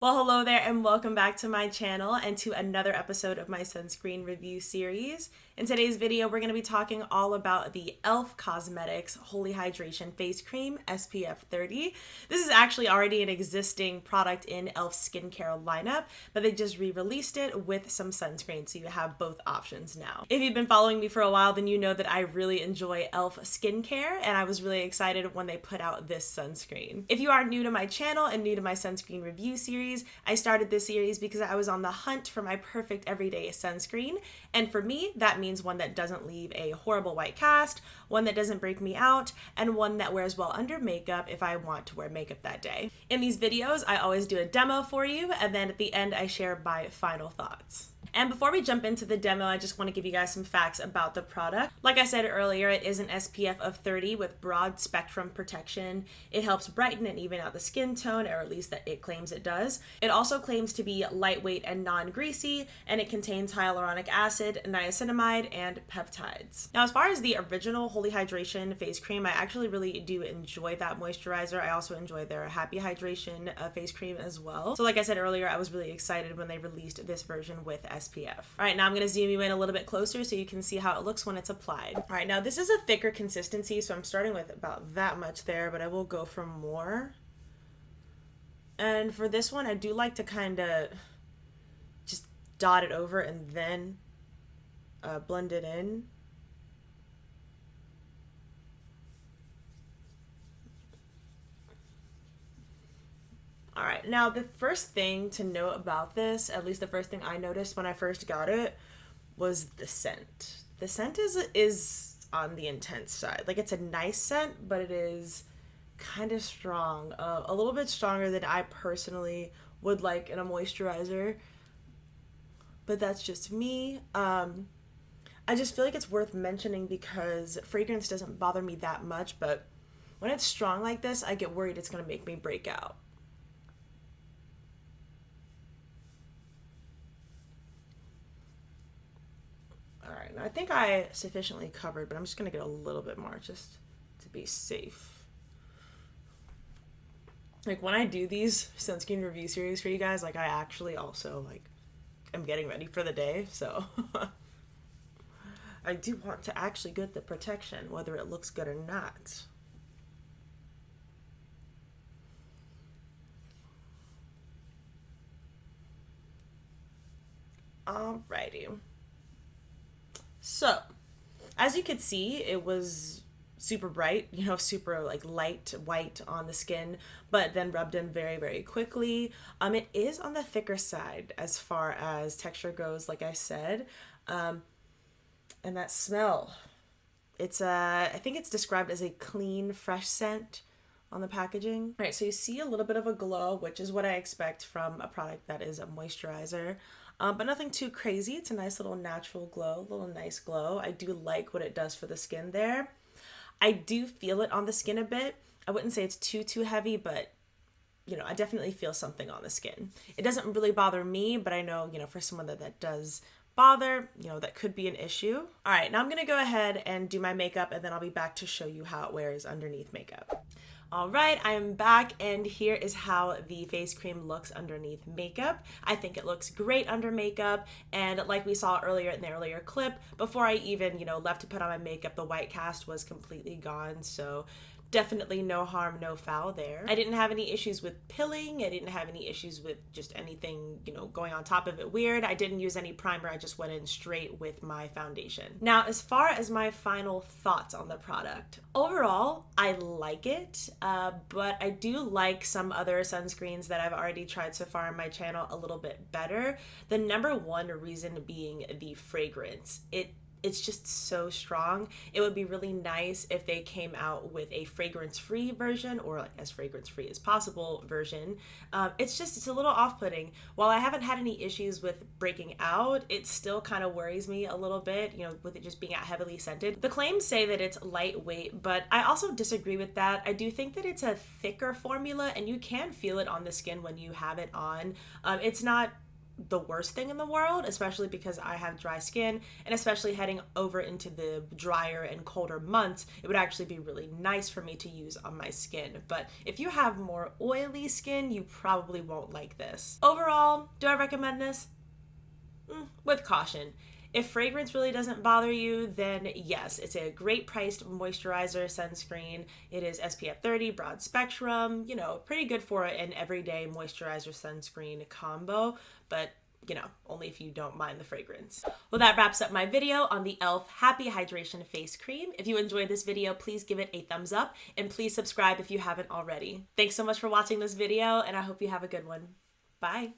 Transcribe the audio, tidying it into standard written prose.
Well, hello there and welcome back to my channel and to another episode of my sunscreen review series. In today's video, we're going to be talking all about the e.l.f. Cosmetics Holy Hydration Face Cream SPF 30. This is actually already an existing product in e.l.f. skincare lineup, but they just re-released it with some sunscreen, so you have both options now. If you've been following me for a while, then you know that I really enjoy e.l.f. skincare, and I was really excited when they put out this sunscreen. If you are new to my channel and new to my sunscreen review series, I started this series because I was on the hunt for my perfect everyday sunscreen, and for me, that means one that doesn't leave a horrible white cast, one that doesn't break me out, and one that wears well under makeup if I want to wear makeup that day. In these videos, I always do a demo for you, and then at the end, I share my final thoughts. And before we jump into the demo, I just want to give you guys some facts about the product. Like I said earlier, it is an SPF of 30 with broad spectrum protection. It helps brighten and even out the skin tone, or at least that it claims it does. It also claims to be lightweight and non-greasy, and it contains hyaluronic acid, niacinamide, and peptides. Now, as far as the original Holy Hydration face cream, I actually really do enjoy that moisturizer. I also enjoy their Happy Hydration face cream as well. So like I said earlier, I was really excited when they released this version with SPF. All right, now I'm going to zoom you in a little bit closer so you can see how it looks when it's applied. All right, now this is a thicker consistency, so I'm starting with about that much there, but I will go for more. And for this one, I do like to kind of just dot it over and then blend it in. All right, now the first thing to note about this, at least the first thing I noticed when I first got it, was the scent. The scent is on the intense side. Like, it's a nice scent, but it is kind of strong. A little bit stronger than I personally would like in a moisturizer. But that's just me. I just feel like it's worth mentioning because fragrance doesn't bother me that much, but when it's strong like this, I get worried it's going to make me break out. Alright, now I think I sufficiently covered, but I'm just going to get a little bit more just to be safe. Like, when I do these sunscreen review series for you guys, like, I actually also, like, am getting ready for the day, so I do want to actually get the protection, whether it looks good or not. Alrighty. So, as you could see, it was super bright, you know, super like light white on the skin, but then rubbed in very, very quickly. It is on the thicker side as far as texture goes, like I said. And that smell, it's I think it's described as a clean, fresh scent on the packaging. All right, so you see a little bit of a glow, which is what I expect from a product that is a moisturizer. But nothing too crazy. It's a nice little natural glow, little nice glow. I do like what it does for the skin there. I do feel it on the skin a bit. I wouldn't say it's too heavy, but you know, I definitely feel something on the skin. It doesn't really bother me, but I know, you know, for someone that does bother, you know, that could be an issue. All right, now I'm gonna go ahead and do my makeup, and then I'll be back to show you how it wears underneath makeup. All right, I am back, and here is how the face cream looks underneath makeup. I think it looks great under makeup, and like we saw earlier in the earlier clip, before I even, you know, left to put on my makeup, the white cast was completely gone, so definitely no harm, no foul there. I didn't have any issues with pilling. I didn't have any issues with just anything, you know, going on top of it weird. I didn't use any primer. I just went in straight with my foundation. Now, as far as my final thoughts on the product, overall, I like it, but I do like some other sunscreens that I've already tried so far on my channel a little bit better. The number one reason being the fragrance. It's just so strong. It would be really nice if they came out with a fragrance-free version, or like as fragrance-free as possible version. It's a little off-putting. While I haven't had any issues with breaking out, it still kind of worries me a little bit, you know, with it just being heavily scented. The claims say that it's lightweight, but I also disagree with that. I do think that it's a thicker formula, and you can feel it on the skin when you have it on. It's not the worst thing in the world, especially because I have dry skin, and especially heading over into the drier and colder months, it would actually be really nice for me to use on my skin. But if you have more oily skin, you probably won't like this. Overall, do I recommend this? With caution. If fragrance really doesn't bother you, then yes, it's a great priced moisturizer sunscreen. It is SPF 30, broad spectrum, you know, pretty good for an everyday moisturizer sunscreen combo, but you know, only if you don't mind the fragrance. Well, that wraps up my video on the e.l.f. Happy Hydration Face Cream. If you enjoyed this video, please give it a thumbs up and please subscribe if you haven't already. Thanks so much for watching this video, and I hope you have a good one. Bye.